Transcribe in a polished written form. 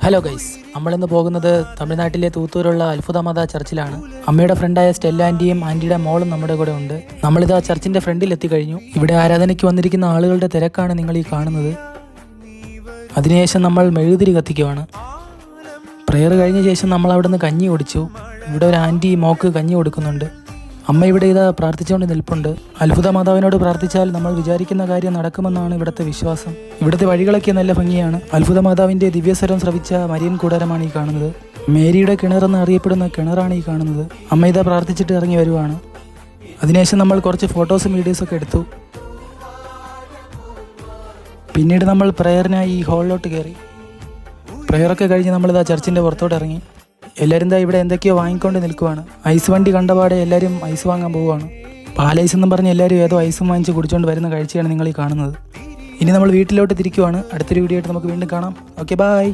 Hello guys, നമ്മളിന്ന് പോകുന്നത് തമിഴ്നാട്ടിലെ തൂത്തൂരുള്ള അത്ഭുതമാതാ ചർച്ചിലാണ്. അമ്മയുടെ ഫ്രണ്ടായ സ്റ്റെല്ല ആൻറ്റിയും ആൻറ്റിയുടെ മോളും നമ്മുടെ കൂടെ ഉണ്ട്. നമ്മളിത് ആ ചർച്ചിന്റെ ഫ്രണ്ടിൽ എത്തിക്കഴിഞ്ഞു. ഇവിടെ ആരാധനയ്ക്ക് വന്നിരിക്കുന്ന ആളുകളുടെ തിരക്കാണ് നിങ്ങൾ ഈ കാണുന്നത്. അതിനുശേഷം നമ്മൾ മെഴുകുതിരി കത്തിക്കുവാണ്. പ്രെയർ കഴിഞ്ഞ ശേഷം നമ്മൾ അവിടെ നിന്ന് കഞ്ഞി കുടിച്ചു. ഇവിടെ ഒരു ആൻറ്റി മോക്ക് കഞ്ഞി കൊടുക്കുന്നുണ്ട്. അമ്മ ഇവിടെ ഇതാ പ്രാർത്ഥിച്ചുകൊണ്ട് നിൽപ്പുണ്ട്. അത്ഭുത മാതാവിനോട് പ്രാർത്ഥിച്ചാൽ നമ്മൾ വിചാരിക്കുന്ന കാര്യം നടക്കുമെന്നാണ് ഇവിടുത്തെ വിശ്വാസം. ഇവിടുത്തെ വഴികളൊക്കെ നല്ല ഭംഗിയാണ്. അത്ഭുത മാതാവിൻ്റെ ദിവ്യസ്വരം ശ്രവിച്ച മരിയൻ കൂടാരമാണ് ഈ കാണുന്നത്. മേരിയുടെ കിണറെന്ന് അറിയപ്പെടുന്ന കിണറാണ് ഈ കാണുന്നത്. അമ്മ ഇതാ പ്രാർത്ഥിച്ചിട്ട് ഇറങ്ങി വരുവാണ്. അതിനുശേഷം നമ്മൾ കുറച്ച് ഫോട്ടോസും വീഡിയോസൊക്കെ എടുത്തു. പിന്നീട് നമ്മൾ പ്രെയറിനായി ഈ ഹാളിലോട്ട് കയറി. പ്രെയറൊക്കെ കഴിഞ്ഞ് നമ്മളിതാ ചർച്ചിൻ്റെ പുറത്തോട്ട് ഇറങ്ങി. എല്ലാവരും ദാ ഇവിടെ എന്തൊക്കെയോ വാങ്ങിക്കൊണ്ട് നിൽക്കുവാണ്. ഐസ് വണ്ടി കണ്ടപാടെ എല്ലാവരും ഐസ് വാങ്ങാൻ പോവുകയാണ്. പാലൈസ് എന്നും പറഞ്ഞ് എല്ലാവരും ഏതോ ഐസും വാങ്ങിച്ച് കുടിച്ചുകൊണ്ട് വരുന്ന കാഴ്ചയാണ് നിങ്ങൾ ഈ കാണുന്നത്. ഇനി നമ്മൾ വീട്ടിലോട്ട് തിരിക്കുവാണ്. അടുത്തൊരു വീഡിയോ ആയിട്ട് നമുക്ക് വീണ്ടും കാണാം. Okay, by.